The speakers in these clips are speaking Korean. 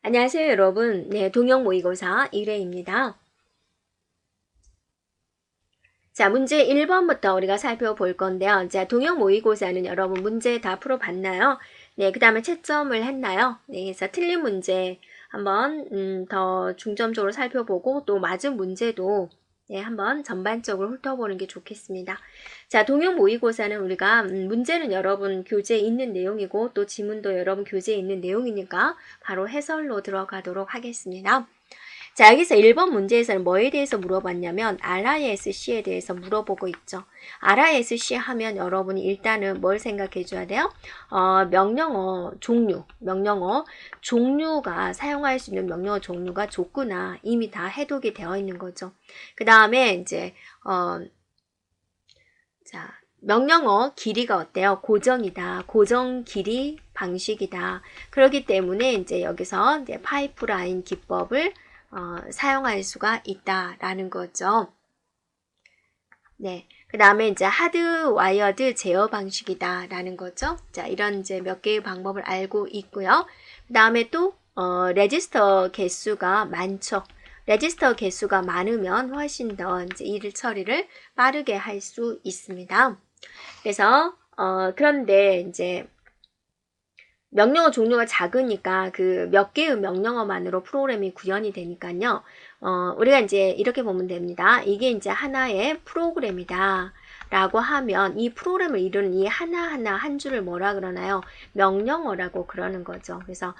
안녕하세요, 여러분. 네, 동영 모의고사 1회입니다. 자, 문제 1번부터 우리가 살펴볼 건데요. 자, 동영 모의고사는 여러분 문제 다 풀어봤나요? 네, 그 다음에 채점을 했나요? 네, 그래서 틀린 문제 한번 더 중점적으로 살펴보고 또 맞은 문제도 네, 한번 전반적으로 훑어보는 게 좋겠습니다. 자, 동영 모의고사는 우리가 문제는 여러분 교재에 있는 내용이고 또 지문도 여러분 교재에 있는 내용이니까 바로 해설로 들어가도록 하겠습니다. 자, 여기서 1번 문제에서는 뭐에 대해서 물어봤냐면 RISC에 대해서 물어보고 있죠. RISC 하면 여러분이 일단은 뭘 생각해 줘야 돼요? 명령어 종류, 명령어 종류가 사용할 수 있는 명령어 종류가 좁구나. 이미 다 해독이 되어 있는 거죠. 그 다음에 이제 자, 명령어 길이가 어때요? 고정이다. 고정 길이 방식이다. 그렇기 때문에 이제 여기서 이제 파이프라인 기법을 사용할 수가 있다라는 거죠. 네. 그 다음에 이제 하드와이어드 제어 방식이다라는 거죠. 자, 이런 이제 몇 개의 방법을 알고 있고요. 그 다음에 또, 레지스터 개수가 많죠. 레지스터 개수가 많으면 훨씬 더 이제 일 처리를 빠르게 할 수 있습니다. 그래서, 그런데 이제 명령어 종류가 작으니까 그 몇 개의 명령어만으로 프로그램이 구현이 되니까요. 우리가 이제 이렇게 보면 됩니다. 이게 이제 하나의 프로그램이다. 라고 하면 이 프로그램을 이루는 이 하나하나 한 줄을 뭐라 그러나요? 명령어라고 그러는 거죠. 그래서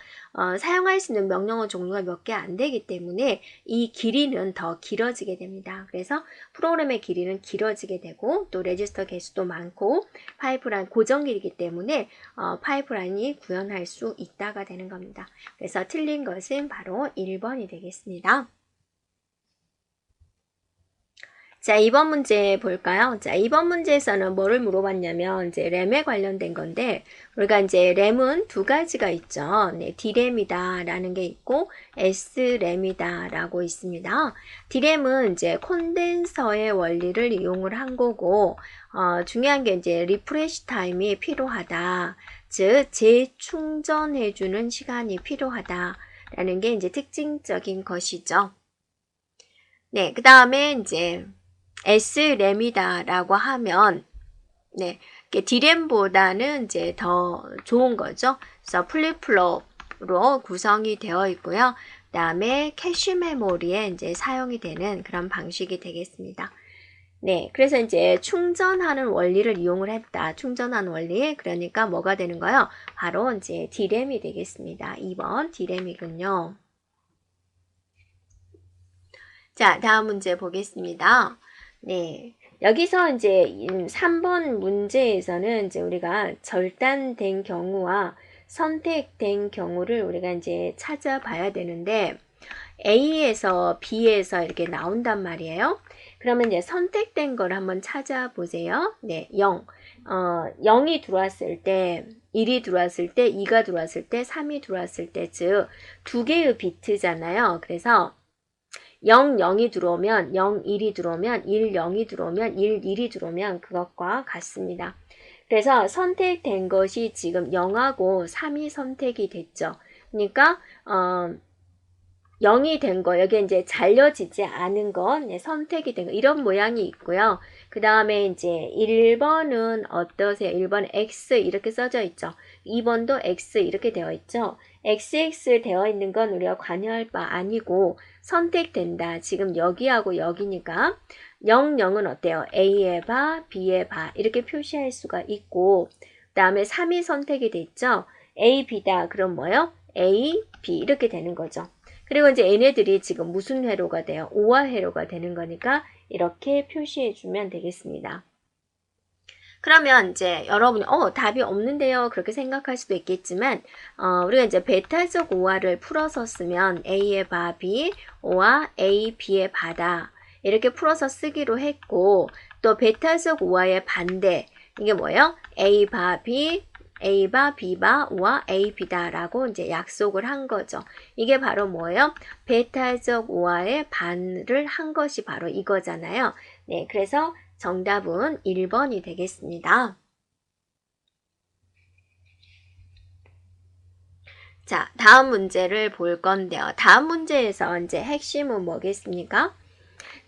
사용할 수 있는 명령어 종류가 몇 개 안 되기 때문에 이 길이는 더 길어지게 됩니다. 그래서 프로그램의 길이는 길어지게 되고 또 레지스터 개수도 많고 파이프라인 고정 길이기 때문에 파이프라인이 구현할 수 있다가 되는 겁니다. 그래서 틀린 것은 바로 1번이 되겠습니다. 자, 2번 문제 볼까요? 자, 2번 문제에서는 뭐를 물어봤냐면, 이제 램에 관련된 건데, 우리가 이제 램은 두 가지가 있죠. 네, D램이다 라는 게 있고, S램이다 라고 있습니다. D램은 이제 콘덴서의 원리를 이용을 한 거고, 중요한 게 이제 리프레시 타임이 필요하다. 즉, 재충전해주는 시간이 필요하다. 라는 게 이제 특징적인 것이죠. 네, 그 다음에 이제 S램이다라고 하면 네, D램보다는 이제 더 좋은 거죠. 그래서 플립플롭으로 구성이 되어 있고요. 그 다음에 캐시 메모리에 이제 사용이 되는 그런 방식이 되겠습니다. 네, 그래서 이제 충전하는 원리를 이용을 했다. 충전하는 원리. 그러니까 뭐가 되는 거요? 바로 이제 D램이 되겠습니다. 2번 D램이군요. 자, 다음 문제 보겠습니다. 네. 여기서 이제 3번 문제에서는 이제 우리가 절단된 경우와 선택된 경우를 우리가 이제 찾아봐야 되는데 A에서 B에서 이렇게 나온단 말이에요. 그러면 이제 선택된 걸 한번 찾아보세요. 네, 0. 0이 들어왔을 때, 1이 들어왔을 때, 2가 들어왔을 때, 3이 들어왔을 때, 즉, 두 개의 비트잖아요. 그래서 0, 0이 들어오면 0, 1이 들어오면 1, 0이 들어오면 1, 1이 들어오면 그것과 같습니다. 그래서 선택된 것이 지금 0하고 3이 선택이 됐죠. 그러니까 0이 된 거, 여기 이제 잘려지지 않은 건 네, 선택이 된 거, 이런 모양이 있고요. 그 다음에 이제 1번은 어떠세요? 1번 X 이렇게 써져 있죠. 2번도 X 이렇게 되어 있죠. XX 되어 있는 건 우리가 관여할 바 아니고 선택된다. 지금 여기하고 여기니까 0, 0은 어때요? A의 바, B의 바 이렇게 표시할 수가 있고 그 다음에 3이 선택이 됐죠. A, B다. 그럼 뭐요? A, B 이렇게 되는 거죠. 그리고 이제 얘네들이 지금 무슨 회로가 돼요? 오화 회로가 되는 거니까 이렇게 표시해 주면 되겠습니다. 그러면 이제 여러분이 답이 없는데요 그렇게 생각할 수도 있겠지만 우리가 이제 베타적 오화를 풀어서 쓰면 A의 바 B, 오화 A, B의 바다 이렇게 풀어서 쓰기로 했고 또 베타적 오화의 반대 이게 뭐예요? A 바 B, A바, B바, 오와 AB다라고 이제 약속을 한 거죠. 이게 바로 뭐예요? 베타적 오화의 반을 한 것이 바로 이거잖아요. 네, 그래서 정답은 1번이 되겠습니다. 자, 다음 문제를 볼 건데요. 다음 문제에서 이제 핵심은 뭐겠습니까?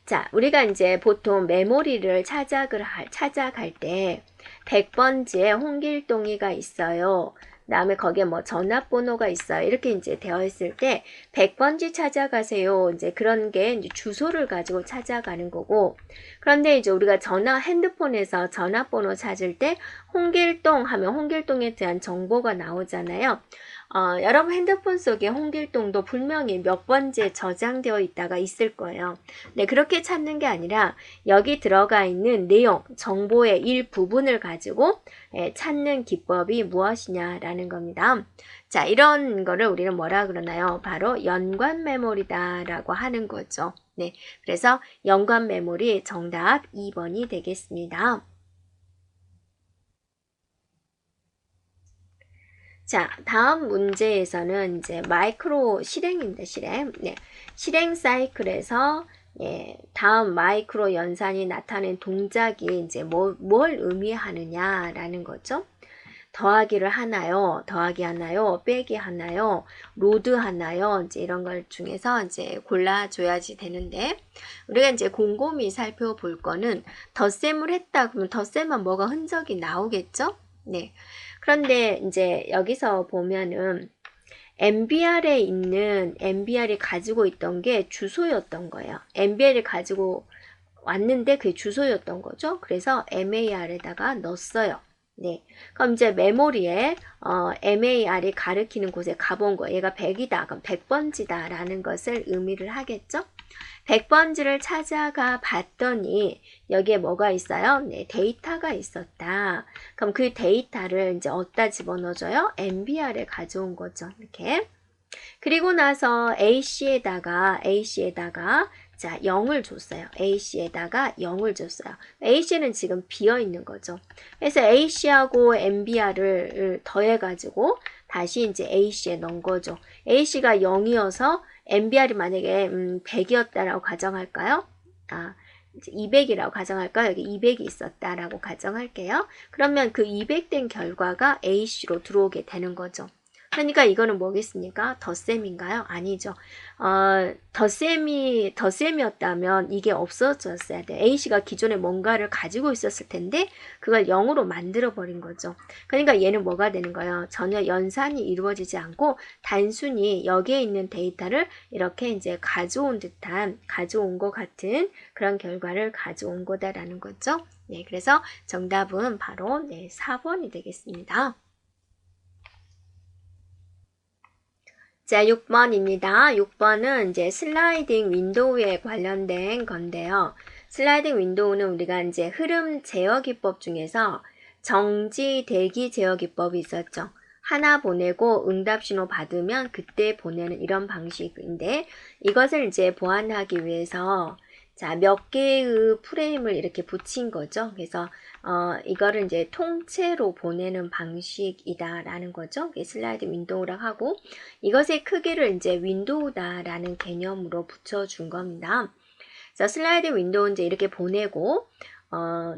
자, 우리가 이제 보통 메모리를 찾아갈 때 100번지에 홍길동이가 있어요. 그다음에 거기에 뭐 전화번호가 있어요. 이렇게 이제 되어 있을 때 100번지 찾아가세요. 이제 그런 게 이제 주소를 가지고 찾아가는 거고. 그런데 이제 우리가 핸드폰에서 전화번호 찾을 때 홍길동 하면 홍길동에 대한 정보가 나오잖아요. 여러분 핸드폰 속에 홍길동도 분명히 몇 번째 저장되어 있다가 있을 거예요. 네, 그렇게 찾는 게 아니라 여기 들어가 있는 내용, 정보의 일부분을 가지고 찾는 기법이 무엇이냐라는 겁니다. 자, 이런 거를 우리는 뭐라 그러나요? 바로 연관 메모리다라고 하는 거죠. 네, 그래서 연관 메모리 정답 2번이 되겠습니다. 자, 다음 문제에서는 이제 마이크로 실행입니다. 실행. 네. 실행 사이클에서 다음 마이크로 연산이 나타낸 동작이 이제 뭘 의미하느냐라는 거죠. 더하기를 하나요? 더하기 하나요? 빼기 하나요? 로드 하나요? 이제 이런 걸 중에서 이제 골라줘야지 되는데, 우리가 이제 곰곰이 살펴볼 거는 덧셈을 했다 그러면 덧셈만 뭐가 흔적이 나오겠죠? 네. 그런데 이제 여기서 보면은 MBR이 가지고 있던 게 주소였던 거예요. MBR이 가지고 왔는데 그게 주소였던 거죠. 그래서 MAR에다가 넣었어요. 네. 그럼 이제 메모리에 MAR이 가리키는 곳에 가본 거예요. 얘가 100이다. 그럼 100번지다 라는 것을 의미를 하겠죠. 100번지를 찾아가 봤더니 여기에 뭐가 있어요? 네, 데이터가 있었다. 그럼 그 데이터를 이제 어디다 집어넣어줘요? MBR에 가져온 거죠. 이렇게. 그리고 나서 AC에다가 자 0을 줬어요. AC에다가 0을 줬어요. AC는 지금 비어 있는 거죠. 그래서 AC하고 MBR을 더해가지고 다시 이제 AC에 넣은 거죠. AC가 0이어서 MBR이 만약에 100이었다라고 가정할까요? 200이라고 가정할까요? 여기 200이 있었다라고 가정할게요. 그러면 그 200된 결과가 AC로 들어오게 되는 거죠. 그러니까 이거는 뭐겠습니까? 덧셈인가요? 아니죠. 덧셈이었다면 이게 없어졌어야 돼. A씨가 기존에 뭔가를 가지고 있었을 텐데 그걸 0으로 만들어 버린 거죠. 그러니까 얘는 뭐가 되는 거예요? 전혀 연산이 이루어지지 않고 단순히 여기에 있는 데이터를 이렇게 이제 가져온 것 같은 그런 결과를 가져온 거다라는 거죠. 네, 그래서 정답은 바로 4번이 되겠습니다. 자, 6번입니다. 6번은 이제 슬라이딩 윈도우에 관련된 건데요. 슬라이딩 윈도우는 우리가 이제 흐름 제어 기법 중에서 정지 대기 제어 기법이 있었죠. 하나 보내고 응답 신호 받으면 그때 보내는 이런 방식인데 이것을 이제 보완하기 위해서 자, 몇 개의 프레임을 이렇게 붙인 거죠. 그래서 이거를 이제 통째로 보내는 방식이다라는 거죠. 슬라이드 윈도우라고 하고 이것의 크기를 이제 윈도우다라는 개념으로 붙여준 겁니다. 그래서 슬라이드 윈도우 이제 이렇게 보내고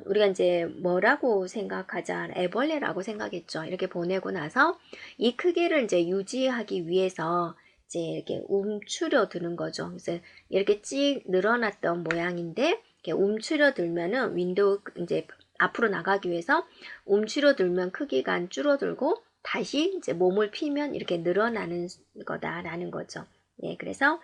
우리가 이제 뭐라고 생각하자 애벌레라고 생각했죠. 이렇게 보내고 나서 이 크기를 이제 유지하기 위해서 이제 이렇게 움츠려 드는 거죠. 그래서 이렇게 찍 늘어났던 모양인데 이렇게 움츠려 들면은 윈도우 이제 앞으로 나가기 위해서 움츠려 들면 크기가 줄어들고 다시 이제 몸을 피면 이렇게 늘어나는 거다라는 거죠. 네, 그래서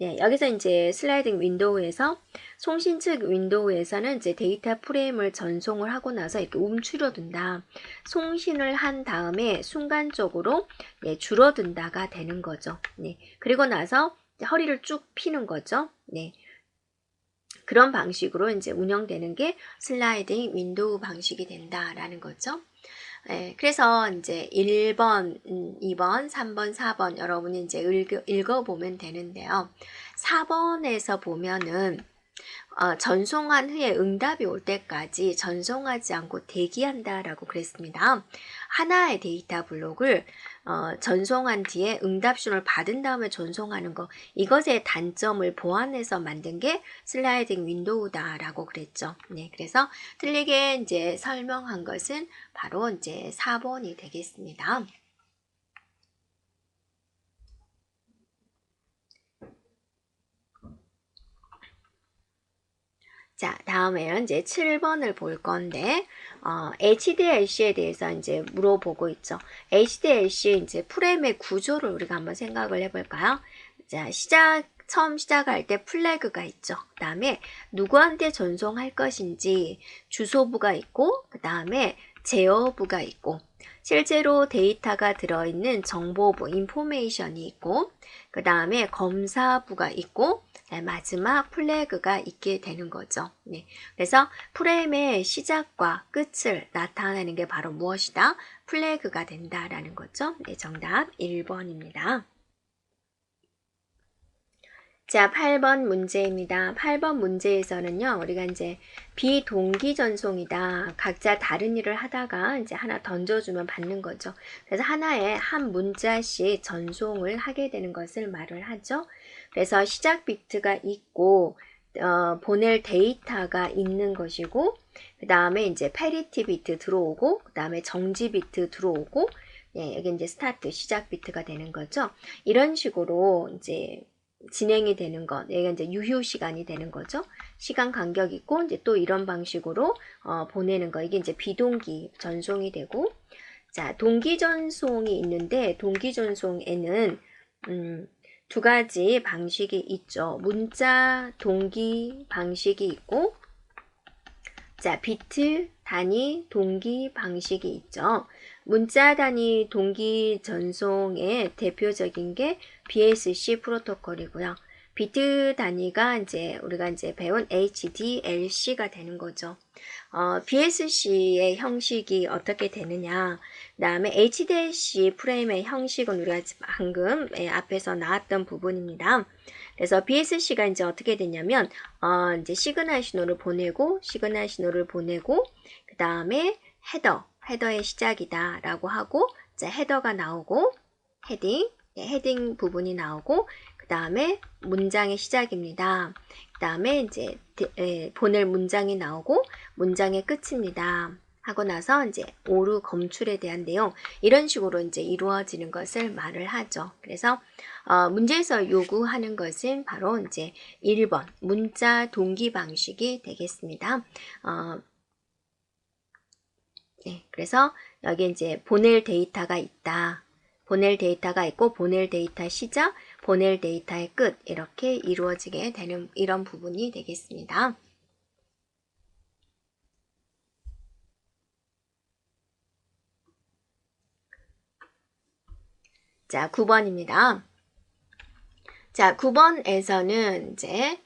여기서 이제 슬라이딩 윈도우에서 송신 측 윈도우에서는 이제 데이터 프레임을 전송을 하고 나서 이렇게 움츠려든다. 송신을 한 다음에 순간적으로 줄어든다가 되는 거죠. 네. 그리고 나서 허리를 쭉 피는 거죠. 네. 그런 방식으로 이제 운영되는 게 슬라이딩 윈도우 방식이 된다라는 거죠. 그래서 이제 1번, 2번, 3번, 4번 여러분이 이제 읽어보면 되는데요. 4번에서 보면은 전송한 후에 응답이 올 때까지 전송하지 않고 대기한다라고 그랬습니다. 하나의 데이터 블록을 전송한 뒤에 응답 신호를 받은 다음에 전송하는 거 이것의 단점을 보완해서 만든 게 슬라이딩 윈도우다라고 그랬죠. 네, 그래서 틀리게 이제 설명한 것은 바로 이제 4번이 되겠습니다. 자, 다음에는 이제 7번을 볼 건데, HDLC에 대해서 이제 물어보고 있죠. HDLC 이제 프레임의 구조를 우리가 한번 생각을 해볼까요? 자, 처음 시작할 때 플래그가 있죠. 그 다음에 누구한테 전송할 것인지 주소부가 있고, 그 다음에 제어부가 있고, 실제로 데이터가 들어있는 정보부, 인포메이션이 있고, 그 다음에 검사부가 있고, 마지막 플래그가 있게 되는 거죠. 네. 그래서 프레임의 시작과 끝을 나타내는 게 바로 무엇이다? 플래그가 된다라는 거죠. 네, 정답 1번입니다. 자, 8번 문제입니다. 8번 문제에서는요, 우리가 이제 비동기 전송이다. 각자 다른 일을 하다가 이제 하나 던져주면 받는 거죠. 그래서 하나에 한 문자씩 전송을 하게 되는 것을 말을 하죠. 그래서 시작 비트가 있고, 보낼 데이터가 있는 것이고, 그 다음에 이제 패리티 비트 들어오고, 그 다음에 정지 비트 들어오고, 예, 여기 이제 스타트 시작 비트가 되는 거죠. 이런 식으로 이제 진행이 되는 것, 얘가 이제 유효 시간이 되는 거죠. 시간 간격 있고 이제 또 이런 방식으로 보내는 거, 이게 이제 비동기 전송이 되고, 자, 동기 전송이 있는데 동기 전송에는 두 가지 방식이 있죠. 문자 동기 방식이 있고, 자, 비트 단위 동기 방식이 있죠. 문자 단위 동기 전송의 대표적인 게 BSC 프로토콜이고요. 비트 단위가 이제 우리가 이제 배운 HDLC가 되는 거죠. BSC의 형식이 어떻게 되느냐, 그 다음에 HDLC 프레임의 형식은 우리가 방금 앞에서 나왔던 부분입니다. 그래서 BSC가 이제 어떻게 되냐면, 이제 시그널 신호를 보내고, 그 다음에 헤더의 시작이다 라고 하고, 이제 헤더가 나오고, 헤딩 부분이 나오고, 그 다음에 문장의 시작입니다. 그 다음에 이제 보낼 문장이 나오고, 문장의 끝입니다. 하고 나서 이제 오류 검출에 대한 내용, 이런 식으로 이제 이루어지는 것을 말을 하죠. 그래서 문제에서 요구하는 것은 바로 이제 1번 문자 동기 방식이 되겠습니다. 네, 그래서 여기 이제 보낼 데이터가 있다. 보낼 데이터가 있고, 보낼 데이터 시작, 보낼 데이터의 끝, 이렇게 이루어지게 되는 이런 부분이 되겠습니다. 자, 9번입니다. 자, 9번에서는 이제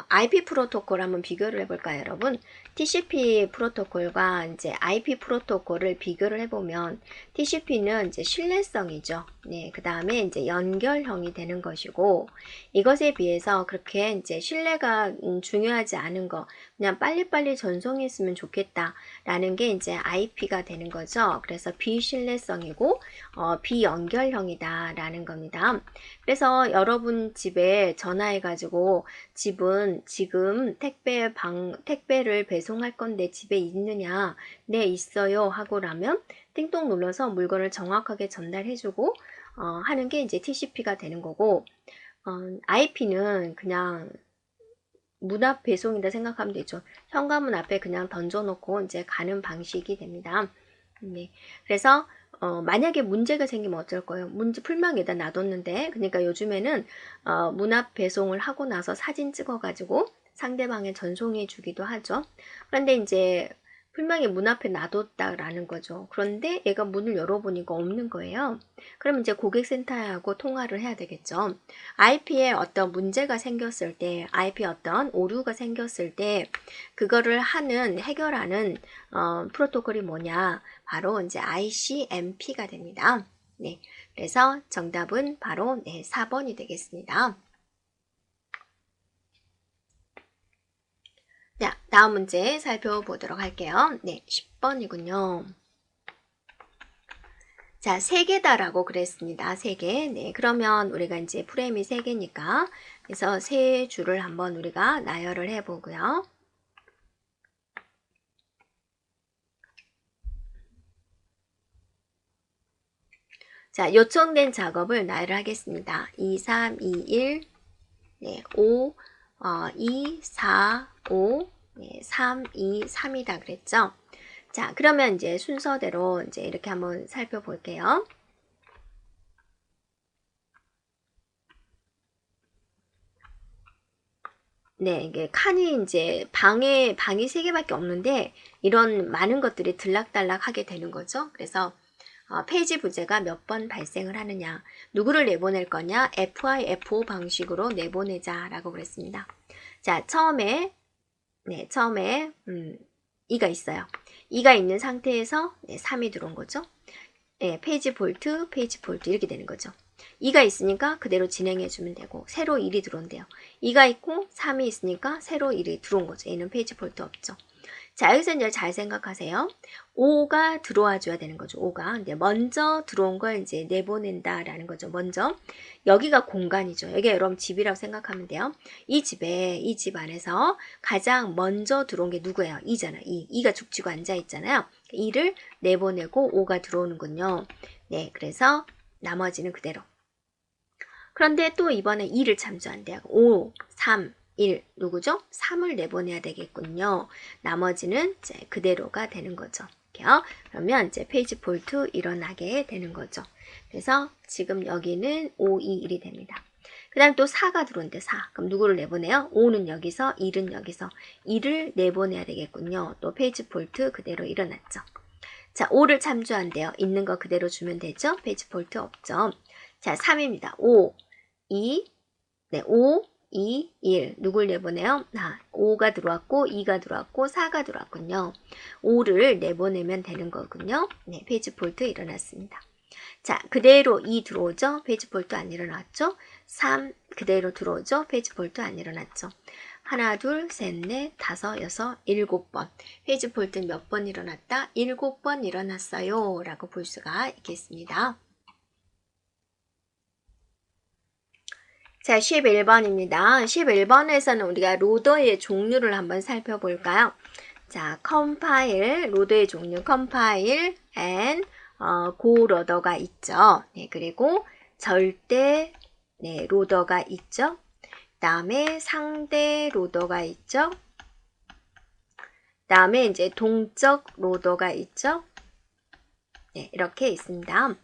IP 프로토콜 한번 비교를 해볼까요, 여러분? TCP 프로토콜과 이제 IP 프로토콜을 비교를 해보면, TCP는 이제 신뢰성이죠. 네, 그 다음에 이제 연결형이 되는 것이고, 이것에 비해서 그렇게 이제 신뢰가 중요하지 않은 거, 그냥 빨리빨리 전송했으면 좋겠다라는 게 이제 IP가 되는 거죠. 그래서 비신뢰성이고, 비연결형이다라는 겁니다. 그래서 여러분 집에 전화해가지고, 집은 지금 택배를 배송할 건데 집에 있느냐? 네, 있어요. 하고 나면 띵동 눌러서 물건을 정확하게 전달해주고 하는 게 이제 TCP가 되는 거고, IP는 그냥 문 앞 배송이다 생각하면 되죠. 현관문 앞에 그냥 던져놓고 이제 가는 방식이 됩니다. 네. 그래서 만약에 문제가 생기면 어쩔 거예요? 문제 풀망에다 놔뒀는데, 그러니까 요즘에는 문 앞 배송을 하고 나서 사진 찍어가지고 상대방에 전송해 주기도 하죠. 그런데 이제 풀망이 문 앞에 놔뒀다라는 거죠. 그런데 얘가 문을 열어보니까 없는 거예요. 그럼 이제 고객센터하고 통화를 해야 되겠죠. IP에 어떤 문제가 생겼을 때, IP에 어떤 오류가 생겼을 때, 그거를 해결하는 프로토콜이 뭐냐? 바로 이제 ICMP가 됩니다. 네. 그래서 정답은 바로 4번이 되겠습니다. 자, 다음 문제 살펴보도록 할게요. 네, 10번이군요. 자, 3개다라고 그랬습니다. 3개. 네, 그러면 우리가 이제 프레임이 3개니까, 그래서 3줄을 한번 우리가 나열을 해보고요. 자, 요청된 작업을 나열을 하겠습니다. 2, 3, 2, 1, 네, 5, 2, 4, 5, 네, 3, 2, 3이다 그랬죠? 자, 그러면 이제 순서대로 이제 이렇게 한번 살펴볼게요. 네, 이게 칸이 이제 방이 3개밖에 없는데 이런 많은 것들이 들락달락 하게 되는 거죠. 그래서 페이지 부재가 몇 번 발생을 하느냐, 누구를 내보낼 거냐, FI, FO 방식으로 내보내자라고 그랬습니다. 자, 처음에 2가 있어요. 2가 있는 상태에서 3이 들어온 거죠. 네, 페이지 볼트 이렇게 되는 거죠. 2가 있으니까 그대로 진행해주면 되고 새로 1이 들어온대요. 2가 있고 3이 있으니까 새로 1이 들어온 거죠. 얘는 페이지 볼트 없죠. 자, 여기서 이제 잘 생각하세요. 5가 들어와 줘야 되는 거죠. 5가. 근데 먼저 들어온 걸 이제 내보낸다라는 거죠. 먼저. 여기가 공간이죠. 여기 여러분 집이라고 생각하면 돼요. 이 집 안에서 가장 먼저 들어온 게 누구예요? 2잖아. 2가 죽치고 앉아 있잖아요. 2를 내보내고 5가 들어오는군요. 네, 그래서 나머지는 그대로. 그런데 또 이번에 2를 참조한대요. 5, 3, 1 누구죠? 3을 내보내야 되겠군요. 나머지는 이제 그대로가 되는 거죠. 이렇게요. 그러면 이제 페이지 볼트 일어나게 되는 거죠. 그래서 지금 여기는 5, 2, 1이 됩니다. 그 다음 또 4가 들어온대 4. 그럼 누구를 내보내요? 5는 여기서 1은 여기서 2를 내보내야 되겠군요. 또 페이지 볼트 그대로 일어났죠. 자, 5를 참조한대요. 있는 거 그대로 주면 되죠? 페이지 볼트 없죠. 자, 3입니다. 5, 2, 네, 5, 2, 1. 누굴 내보내요? 5가 들어왔고, 2가 들어왔고, 4가 들어왔군요. 5를 내보내면 되는 거군요. 네, 페이지 폴트 일어났습니다. 자, 그대로 2 들어오죠? 페이지 폴트 안 일어났죠? 3 그대로 들어오죠? 페이지 폴트 안 일어났죠? 하나, 둘, 셋, 넷, 다섯, 여섯, 7번. 페이지 폴트는 몇 번 일어났다? 7번 일어났어요. 라고 볼 수가 있겠습니다. 자, 11번입니다. 11번에서는 우리가 로더의 종류를 한번 살펴볼까요? 자, 컴파일, 로더의 종류, 컴파일, 고 로더가 있죠. 네, 그리고 절대, 네, 로더가 있죠. 그 다음에 상대 로더가 있죠. 그 다음에 이제 동적 로더가 있죠. 네, 이렇게 있습니다.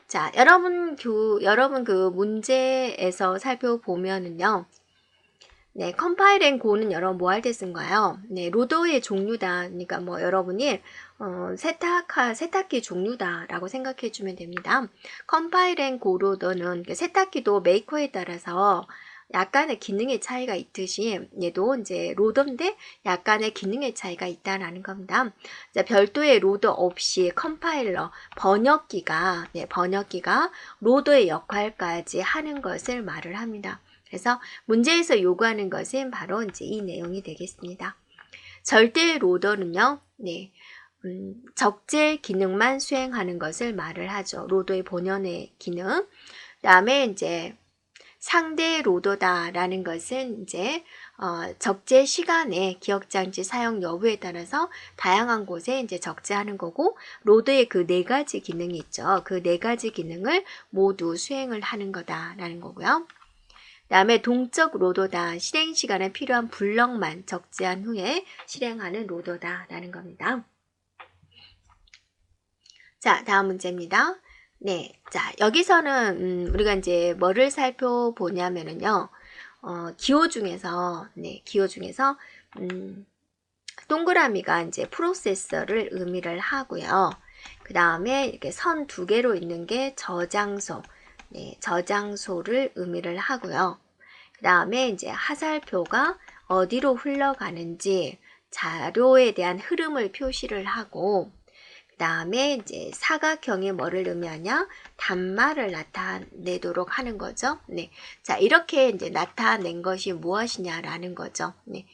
자, 여러분 그 문제에서 살펴보면은요. 네, 컴파일 앤 고는 여러분 뭐 할 때 쓴 거예요? 네, 로더의 종류다. 그러니까 뭐 여러분이 세탁기 종류다라고 생각해 주면 됩니다. 컴파일 앤 고 로더는 세탁기도 메이커에 따라서 약간의 기능의 차이가 있듯이 얘도 이제 로더인데 약간의 기능의 차이가 있다라는 겁니다. 자, 별도의 로더 없이 컴파일러 번역기가 로더의 역할까지 하는 것을 말을 합니다. 그래서 문제에서 요구하는 것은 바로 이제 이 내용이 되겠습니다. 절대 로더는요, 네, 적재 기능만 수행하는 것을 말을 하죠. 로더의 본연의 기능. 그다음에 이제 상대 로더다라는 것은 이제 적재 시간에 기억장치 사용 여부에 따라서 다양한 곳에 이제 적재하는 거고, 로더의 그 4가지 기능이 있죠. 그 4가지 기능을 모두 수행을 하는 거다라는 거고요. 그 다음에 동적 로더다. 실행 시간에 필요한 블럭만 적재한 후에 실행하는 로더다라는 겁니다. 자, 다음 문제입니다. 네, 자, 여기서는 우리가 이제 뭐를 살펴보냐면은요, 기호 중에서 동그라미가 이제 프로세서를 의미를 하고요. 그 다음에 이렇게 선 2개로 있는 게 저장소, 네, 저장소를 의미를 하고요. 그 다음에 이제 하살표가 어디로 흘러가는지 자료에 대한 흐름을 표시를 하고, 그 다음에 이제 사각형이 뭐를 의미하냐? 단말을 나타내도록 하는 거죠. 네. 자, 이렇게 이제 나타낸 것이 무엇이냐라는 거죠. 네.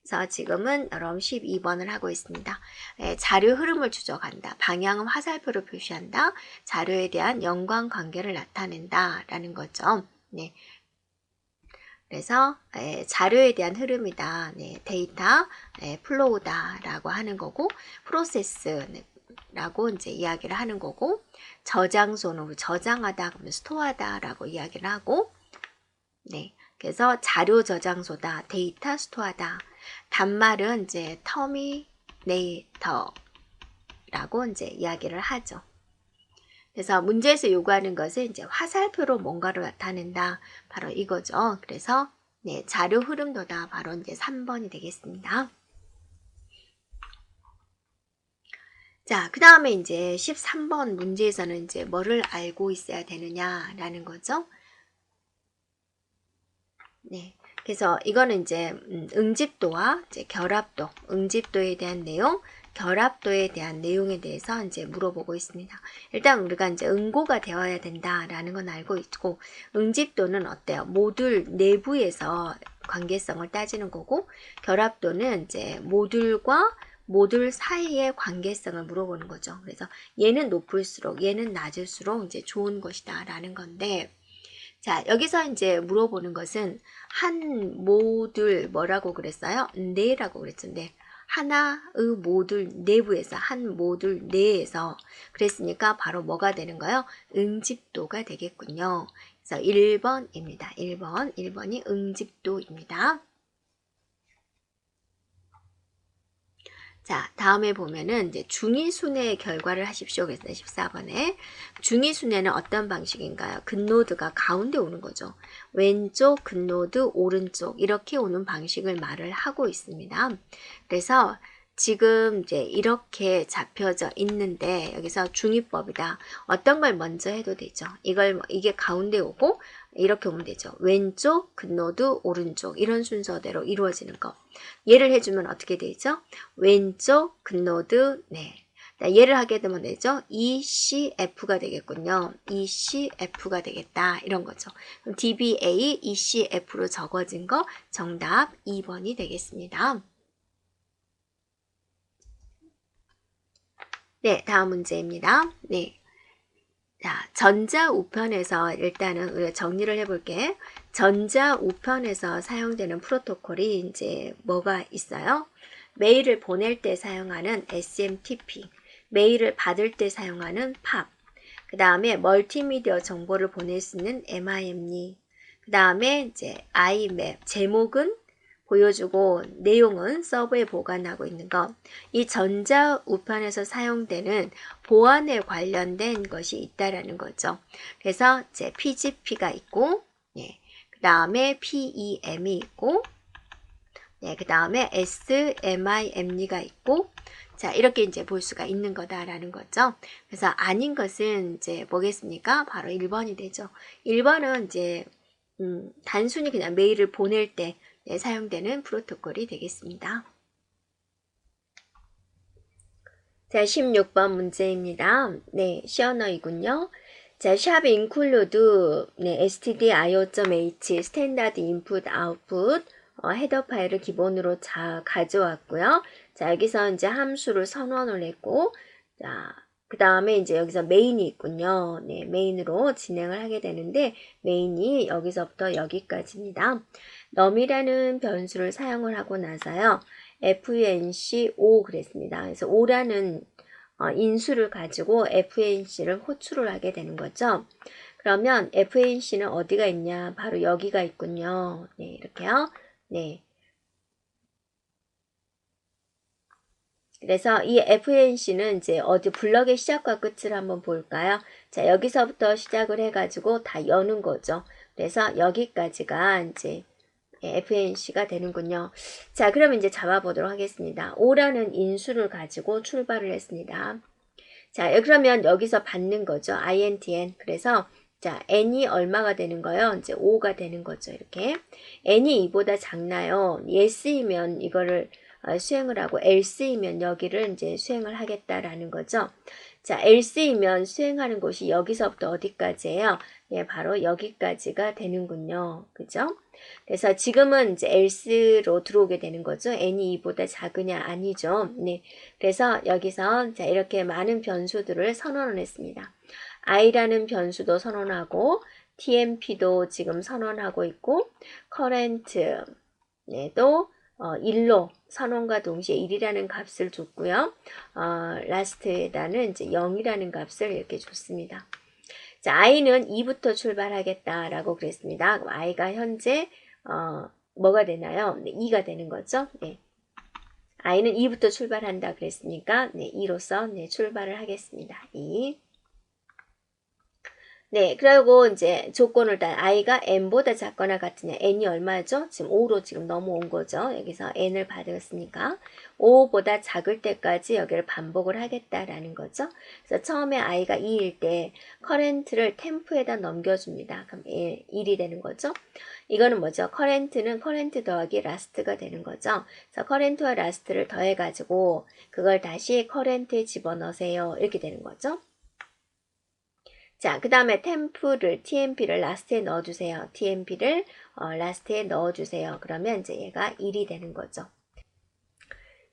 그래서 지금은 여러분 12번을 하고 있습니다. 네, 자료 흐름을 추적한다. 방향은 화살표로 표시한다. 자료에 대한 연관관계를 나타낸다. 라는 거죠. 네. 그래서 자료에 대한 흐름이다. 네, 데이터 플로우다 라고 하는 거고, 프로세스라고 이제 이야기를 하는 거고, 저장소는 저장하다 그러면 스토어하다 라고 이야기를 하고, 네, 그래서 자료 저장소다, 데이터 스토어하다. 단말은 이제 터미네이터라고 이제 이야기를 하죠. 그래서 문제에서 요구하는 것은 이제 화살표로 뭔가를 나타낸다. 바로 이거죠. 그래서 네, 자료 흐름도다. 바로 이제 3번이 되겠습니다. 자, 그 다음에 이제 13번 문제에서는 이제 뭐를 알고 있어야 되느냐라는 거죠. 네. 그래서 이거는 이제 응집도와 이제 결합도, 응집도에 대한 내용, 결합도에 대한 내용에 대해서 이제 물어보고 있습니다. 일단 우리가 이제 응고가 되어야 된다라는 건 알고 있고, 응집도는 어때요? 모듈 내부에서 관계성을 따지는 거고, 결합도는 이제 모듈과 모듈 사이의 관계성을 물어보는 거죠. 그래서 얘는 높을수록, 얘는 낮을수록 이제 좋은 것이다라는 건데, 자, 여기서 이제 물어보는 것은 한 모듈 뭐라고 그랬어요? 네라고 그랬죠. 네. 하나의 모듈 내부에서 한 모듈 내에서 그랬으니까 바로 뭐가 되는가요? 응집도가 되겠군요. 그래서 1번입니다. 1번이 응집도입니다. 자, 다음에 보면은 이제 중위순회 결과를 하십시오. 그랬어요. 14번에. 중위순회는 어떤 방식인가요? 근노드가 가운데 오는 거죠. 왼쪽 근노드, 오른쪽 이렇게 오는 방식을 말을 하고 있습니다. 그래서 지금 이제 이렇게 잡혀져 있는데 여기서 중위법이다. 어떤 걸 먼저 해도 되죠. 이게 가운데 오고 이렇게 오면 되죠. 왼쪽, 근노드, 오른쪽 이런 순서대로 이루어지는 거. 예를 해주면 어떻게 되죠? 왼쪽, 근노드, 네. 예를 하게 되면 되죠. ECF가 되겠군요. ECF가 되겠다. 이런 거죠. 그럼 DBA, ECF로 적어진 거 정답 2번이 되겠습니다. 네, 다음 문제입니다. 네. 자, 전자 우편에서 일단은 우리가 정리를 해볼게. 전자 우편에서 사용되는 프로토콜이 이제 뭐가 있어요? 메일을 보낼 때 사용하는 SMTP, 메일을 받을 때 사용하는 POP, 그 다음에 멀티미디어 정보를 보낼 수 있는 MIME, 그 다음에 이제 IMAP, 제목은 보여주고 내용은 서버에 보관하고 있는 것. 이 전자 우편에서 사용되는 보안에 관련된 것이 있다라는 거죠. 그래서 이제 PGP가 있고, 네, 그 다음에 PEM이 있고, 네, 그 다음에 SMIME가 있고, 자, 이렇게 이제 볼 수가 있는 거다라는 거죠. 그래서 아닌 것은 이제 뭐겠습니까? 바로 1번이 되죠. 1번은 이제 단순히 그냥 메일을 보낼 때 네, 사용되는 프로토콜이 되겠습니다. 자, 16번 문제입니다. 네, 시언어이군요. 자, 샵 include 네, stdio.h 스탠다드 인풋 아웃풋 헤더 파일을 기본으로 가져왔고요. 자, 여기서 이제 함수를 선언을 했고, 자, 그 다음에 이제 여기서 메인이 있군요. 네, 메인으로 진행을 하게 되는데, 메인이 여기서부터 여기까지입니다. num이라는 변수를 사용을 하고 나서요. FNC5 그랬습니다. 그래서 5라는 인수를 가지고 FNC를 호출을 하게 되는 거죠. 그러면 FNC는 어디가 있냐? 바로 여기가 있군요. 네, 이렇게요. 네. 그래서 이 FNC는 이제 어디 블럭의 시작과 끝을 한번 볼까요? 자, 여기서부터 시작을 해가지고 다 여는 거죠. 그래서 여기까지가 이제 FNC가 되는군요. 자, 그러면 이제 잡아보도록 하겠습니다. 5라는 인수를 가지고 출발을 했습니다. 자, 그러면 여기서 받는 거죠. INTN. 그래서 자, n이 얼마가 되는 거예요? 이제 5가 되는 거죠. 이렇게. n이 2보다 작나요? yes이면 이거를 수행을 하고 else이면 여기를 이제 수행을 하겠다라는 거죠. 자, else이면 수행하는 곳이 여기서부터 어디까지예요? 예, 바로 여기까지가 되는군요. 그죠? 그래서 지금은 이제 else로 들어오게 되는 거죠. n이 2보다 작으냐? 아니죠. 네. 그래서 여기서 자, 이렇게 많은 변수들을 선언을 했습니다. i라는 변수도 선언하고 tmp도 지금 선언하고 있고 current도 1로 선언과 동시에 1이라는 값을 줬고요. last에다는 이제 0이라는 값을 이렇게 줬습니다. 자, i는 2부터 출발하겠다라고 그랬습니다. i가 현재 뭐가 되나요? 네, 2가 되는 거죠. 네. i는 2부터 출발한다 그랬으니까 네, 2로서 네, 출발을 하겠습니다. 2. 네, 그리고 이제 조건을 단 i가 n보다 작거나 같으냐. n이 얼마죠? 지금 5로 지금 넘어온 거죠. 여기서 n을 받았으니까 5보다 작을 때까지 여기를 반복을 하겠다라는 거죠. 그래서 처음에 i가 2일 때 커렌트를 템프에다 넘겨줍니다. 그럼 1이 되는 거죠. 이거는 뭐죠? 커렌트는 커렌트 더하기 라스트가 되는 거죠. 그래서 커렌트와 라스트를 더해가지고 그걸 다시 커렌트에 집어넣으세요. 이렇게 되는 거죠. 자, 그 다음에 TMP를 라스트에 넣어주세요. TMP를 라스트에 넣어주세요. 그러면 이제 얘가 1이 되는 거죠.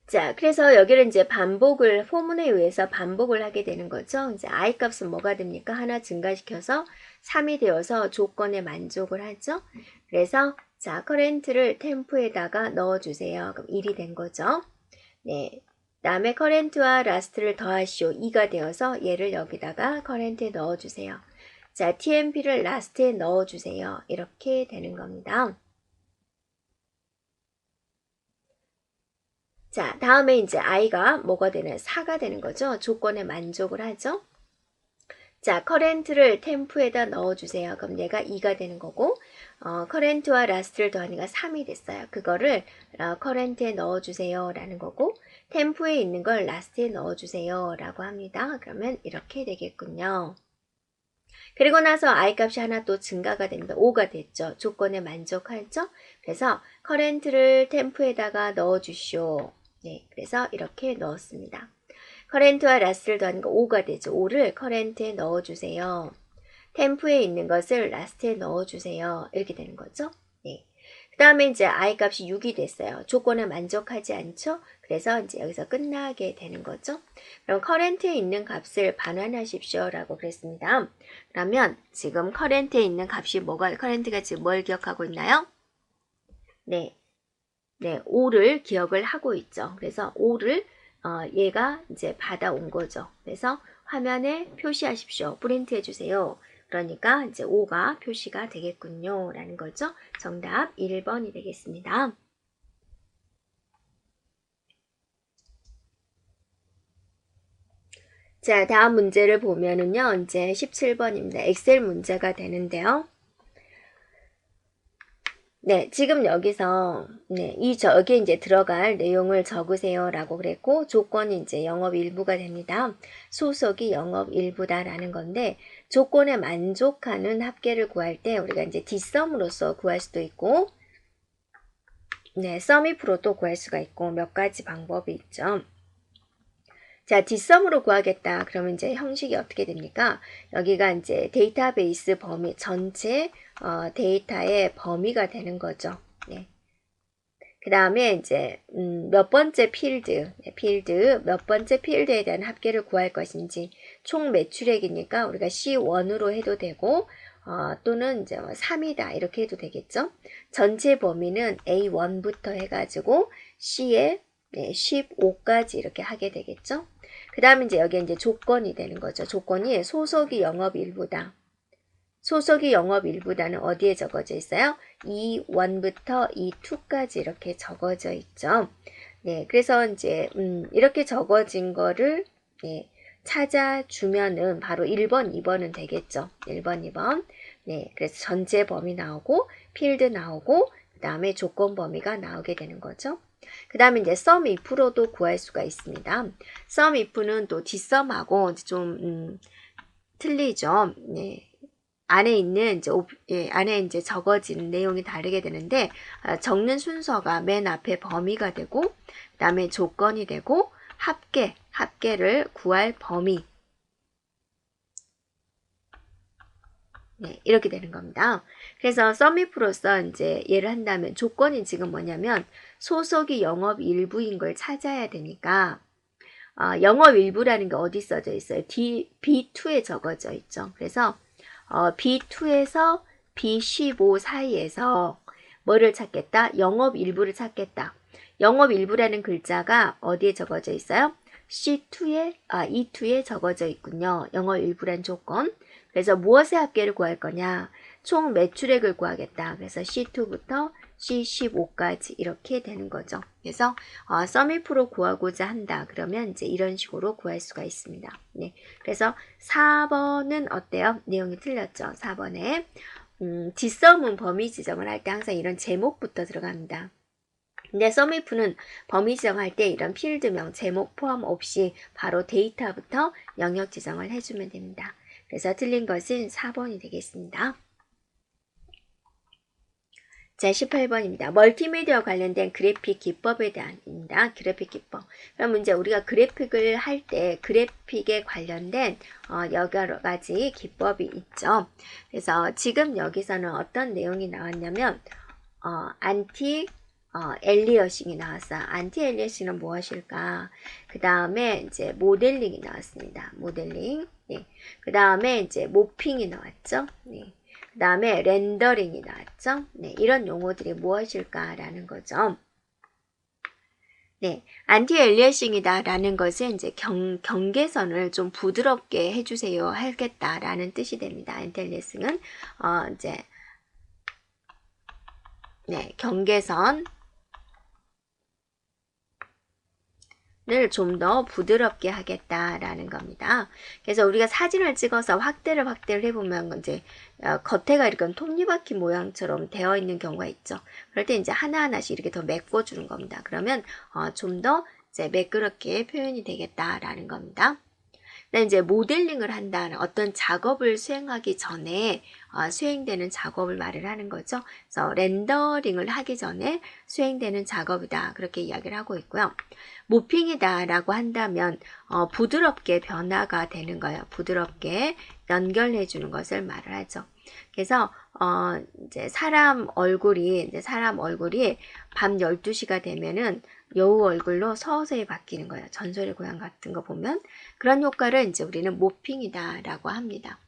자, 그래서 여기를 이제 반복을, 포문에 의해서 반복을 하게 되는 거죠. 이제 I 값은 뭐가 됩니까? 하나 증가시켜서 3이 되어서 조건에 만족을 하죠. 그래서, 자, 커렌트를 템프에다가 넣어주세요. 그럼 1이 된 거죠. 네. 다음에 커렌트와 라스트를 더하시오. 2가 되어서 얘를 여기다가 커렌트에 넣어주세요. 자, TMP를 라스트에 넣어주세요. 이렇게 되는 겁니다. 자, 다음에 이제 i가 뭐가 되는 4가 되는 거죠. 조건에 만족을 하죠. 자, 커렌트를 템프에다 넣어주세요. 그럼 얘가 2가 되는 거고, 커렌트와 라스트를 더하니까 3이 됐어요. 그거를 커렌트에 넣어주세요. 라는 거고, 템프에 있는 걸 라스트에 넣어주세요. 라고 합니다. 그러면 이렇게 되겠군요. 그리고 나서 I 값이 하나 또 증가가 됩니다. 5가 됐죠. 조건에 만족하죠. 그래서 커렌트를 템프에다가 넣어주시오. 네, 그래서 이렇게 넣었습니다. 커렌트와 라스트를 더하는 거 5가 되죠. 5를 커렌트에 넣어주세요. 템프에 있는 것을 라스트에 넣어주세요. 이렇게 되는 거죠. 네. 그 다음에 이제 I 값이 6이 됐어요. 조건에 만족하지 않죠? 그래서 이제 여기서 끝나게 되는 거죠. 그럼 커렌트에 있는 값을 반환하십시오. 라고 그랬습니다. 그러면 지금 커렌트에 있는 값이 커렌트가 지금 뭘 기억하고 있나요? 네. 네, 5를 기억을 하고 있죠. 그래서 5를 얘가 이제 받아온 거죠. 그래서 화면에 표시하십시오. 프린트 해주세요. 그러니까 이제 5가 표시가 되겠군요. 라는 거죠. 정답 1번이 되겠습니다. 자, 다음 문제를 보면은요. 이제 17번입니다. 엑셀 문제가 되는데요. 네, 지금 여기서 여기에 이제 들어갈 내용을 적으세요 라고 그랬고 조건이 이제 영업 일부가 됩니다. 소속이 영업 일부다라는 건데 조건에 만족하는 합계를 구할 때 우리가 이제 뒷섬으로서 구할 수도 있고 썸이프로도 구할 수가 있고 몇 가지 방법이 있죠. 자, 뒷섬으로 구하겠다. 그러면 이제 형식이 어떻게 됩니까? 여기가 이제 데이터베이스 범위, 전체 데이터의 범위가 되는 거죠. 네. 그 다음에 이제 몇 번째 몇 번째 필드에 대한 합계를 구할 것인지 총 매출액이니까 우리가 C1으로 해도 되고 또는 이제 3이다 이렇게 해도 되겠죠. 전체 범위는 A1부터 해가지고 C에 15까지 이렇게 하게 되겠죠. 그 다음에 이제 여기 이제 조건이 되는 거죠. 조건이 소속이 영업 일부다. 소속이 영업 일부다는 어디에 적어져 있어요? E1부터 E2까지 이렇게 적어져 있죠. 네, 그래서 이제 이렇게 적어진 거를 찾아주면은 바로 1번, 2번은 되겠죠. 1번, 2번. 네, 그래서 전체 범위 나오고 필드 나오고 그 다음에 조건 범위가 나오게 되는 거죠. 그 다음에 이제 sum if로도 구할 수가 있습니다. sum if는 또 뒷섬하고 좀 틀리죠. 네. 안에 있는 안에 이제 적어진 내용이 다르게 되는데 적는 순서가 맨 앞에 범위가 되고 그 다음에 조건이 되고 합계를 구할 범위 이렇게 되는 겁니다. 그래서 썸이프로서 이제 예를 한다면 조건이 지금 뭐냐면 소속이 영업 일부인 걸 찾아야 되니까 영업 일부라는 게 어디 써져 있어요? B2에 적어져 있죠. 그래서 B2에서 B15 사이에서 뭐를 찾겠다? 영업 일부를 찾겠다. 영업 일부라는 글자가 어디에 적어져 있어요? E2에 적어져 있군요. 영업 일부란 조건. 그래서 무엇의 합계를 구할 거냐? 총 매출액을 구하겠다. 그래서 C2부터 C15까지 이렇게 되는 거죠. 그래서 썸if로 구하고자 한다. 그러면 이제 이런 식으로 구할 수가 있습니다. 네. 그래서 4번은 어때요? 내용이 틀렸죠. 4번에 뒷섬은 범위 지정을 할 때 항상 이런 제목부터 들어갑니다. 근데 썸if는 범위 지정할 때 이런 필드명, 제목 포함 없이 바로 데이터부터 영역 지정을 해주면 됩니다. 그래서 틀린 것은 4번이 되겠습니다. 자, 18번입니다. 멀티미디어 관련된 그래픽 기법에 대한입니다. 그래픽 기법. 그럼 이제 우리가 그래픽을 할 때 그래픽에 관련된 여러 가지 기법이 있죠. 그래서 지금 여기서는 어떤 내용이 나왔냐면 안티 엘리어싱이 나왔어요. 안티 엘리어싱은 무엇일까? 그 다음에 이제 모델링이 나왔습니다. 모델링. 네. 그 다음에 이제 모핑이 나왔죠. 네. 그 다음에 렌더링이 나왔죠. 네, 이런 용어들이 무엇일까라는 거죠. 네, 안티 엘리어싱이다 라는 것은 이제 경계선을 좀 부드럽게 해주세요 하겠다라는 뜻이 됩니다. 안티 엘리어싱은 이제 네, 경계선 을 좀 더 부드럽게 하겠다라는 겁니다. 그래서 우리가 사진을 찍어서 확대를 해보면 이제 겉에가 이렇게 톱니바퀴 모양처럼 되어 있는 경우가 있죠. 그럴 때 이제 하나하나씩 이렇게 더 메꿔주는 겁니다. 그러면 좀 더 이제 매끄럽게 표현이 되겠다라는 겁니다. 이제 모델링을 한다는 어떤 작업을 수행하기 전에 수행되는 작업을 말을 하는 거죠. 그래서 렌더링을 하기 전에 수행되는 작업이다. 그렇게 이야기를 하고 있고요. 모핑이다 라고 한다면 부드럽게 변화가 되는 거예요. 부드럽게 연결해 주는 것을 말을 하죠. 그래서 이제 사람 얼굴이 밤 12시가 되면은 여우 얼굴로 서서히 바뀌는 거예요. 전설의 고향 같은 거 보면 그런 효과를 이제 우리는 모핑이다 라고 합니다.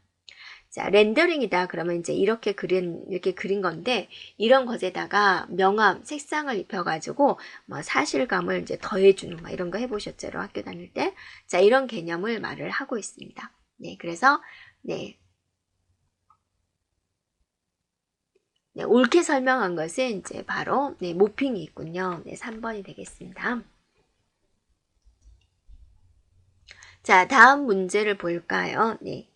자, 렌더링이다 그러면 이제 이렇게 그린 건데 이런 것에다가 명암, 색상을 입혀가지고 뭐 사실감을 이제 더해주는 거 이런 거 해보셨죠? 학교 다닐 때. 자, 이런 개념을 말을 하고 있습니다. 네, 그래서 네. 네, 옳게 설명한 것은 이제 바로 네, 모핑이 있군요. 네, 3번이 되겠습니다. 자, 다음 문제를 볼까요? 네.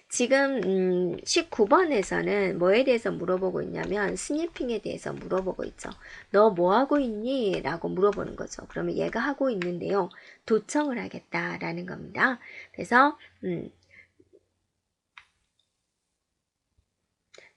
지금 19번에서는 뭐에 대해서 물어보고 있냐면 스니핑에 대해서 물어보고 있죠. 너 뭐 하고 있니? 라고 물어보는 거죠. 그러면 얘가 하고 있는데요. 도청을 하겠다라는 겁니다. 그래서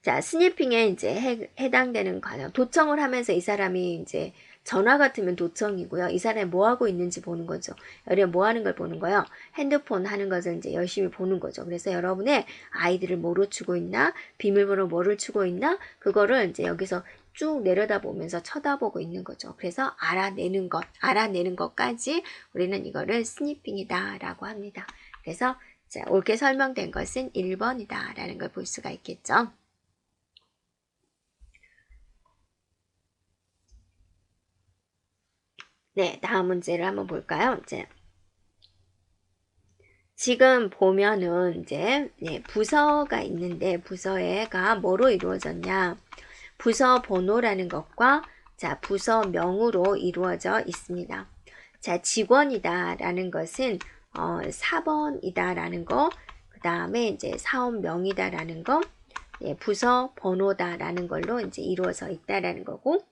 자, 스니핑에 이제 해당되는 관용. 도청을 하면서 이 사람이 이제 전화 같으면 도청이고요. 이 사람이 뭐 하고 있는지 보는 거죠. 여러분 뭐 하는 걸 보는 거요? 핸드폰 하는 것을 이제 열심히 보는 거죠. 그래서 여러분의 아이들을 뭐로 추고 있나? 비밀번호 뭐를 추고 있나? 그거를 이제 여기서 쭉 내려다보면서 쳐다보고 있는 거죠. 그래서 알아내는 것까지 우리는 이거를 스니핑이다 라고 합니다. 그래서 자, 옳게 설명된 것은 1번이다 라는 걸 볼 수가 있겠죠. 네, 다음 문제를 한번 볼까요? 이제 지금 보면은 이제 네, 부서가 있는데 부서가 뭐로 이루어졌냐? 부서 번호라는 것과 자, 부서명으로 이루어져 있습니다. 자, 직원이다라는 것은 4번이다라는 거, 그 다음에 이제 사업명이다라는 거, 네, 부서 번호다라는 걸로 이제 이루어져 있다라는 거고,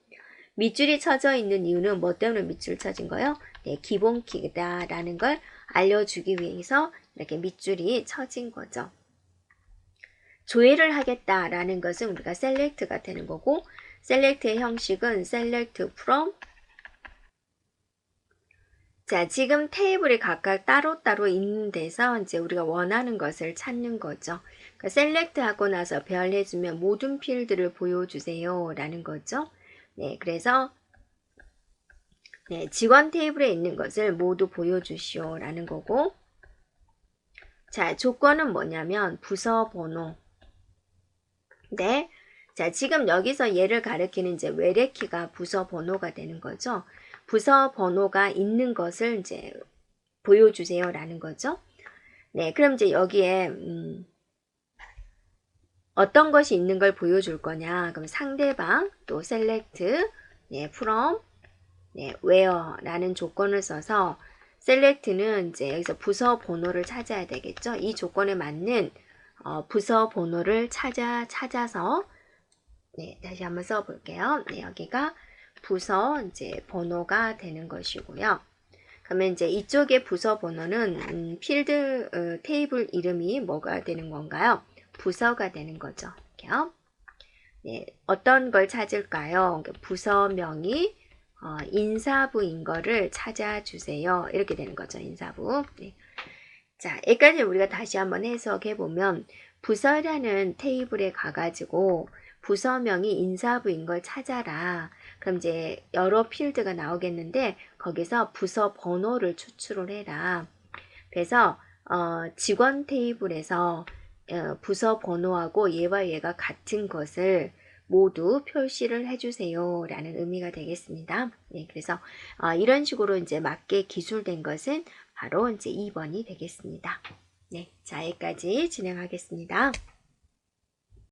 밑줄이 쳐져 있는 이유는 뭐 때문에 밑줄 쳐진 거요? 네, 기본키다라는 걸 알려주기 위해서 이렇게 밑줄이 쳐진 거죠. 조회를 하겠다라는 것은 우리가 select가 되는 거고, select의 형식은 select from. 자, 지금 테이블이 각각 따로따로 있는 데서 이제 우리가 원하는 것을 찾는 거죠. 그러니까 select 하고 나서 별해주면 모든 필드를 보여주세요 라는 거죠. 네, 그래서 네, 직원 테이블에 있는 것을 모두 보여주시오 라는 거고, 자, 조건은 뭐냐면 부서 번호. 네, 자, 지금 여기서 얘를 가리키는 이제 외래키가 부서 번호가 되는 거죠. 부서 번호가 있는 것을 이제 보여주세요 라는 거죠. 네, 그럼 이제 여기에 어떤 것이 있는 걸 보여줄 거냐. 그럼 상대방, 또 select, 네, from, 네, where라는 조건을 써서 select는 이제 여기서 부서 번호를 찾아야 되겠죠. 이 조건에 맞는 부서 번호를 찾아서 네, 다시 한번 써볼게요. 네, 여기가 부서 이제 번호가 되는 것이고요. 그러면 이제 이쪽의 부서 번호는 필드 테이블 이름이 뭐가 되는 건가요? 부서가 되는 거죠. 이렇게요. 네, 어떤 걸 찾을까요? 부서명이 인사부인 거를 찾아주세요. 이렇게 되는 거죠. 인사부. 네. 자, 여기까지 우리가 다시 한번 해석해 보면 부서라는 테이블에 가가지고 부서명이 인사부인 걸 찾아라. 그럼 이제 여러 필드가 나오겠는데 거기서 부서 번호를 추출을 해라. 그래서 직원 테이블에서 부서 번호하고 얘와 얘가 같은 것을 모두 표시를 해주세요 라는 의미가 되겠습니다. 네, 그래서 이런 식으로 이제 맞게 기술된 것은 바로 이제 2번이 되겠습니다. 네, 자, 여기까지 진행하겠습니다.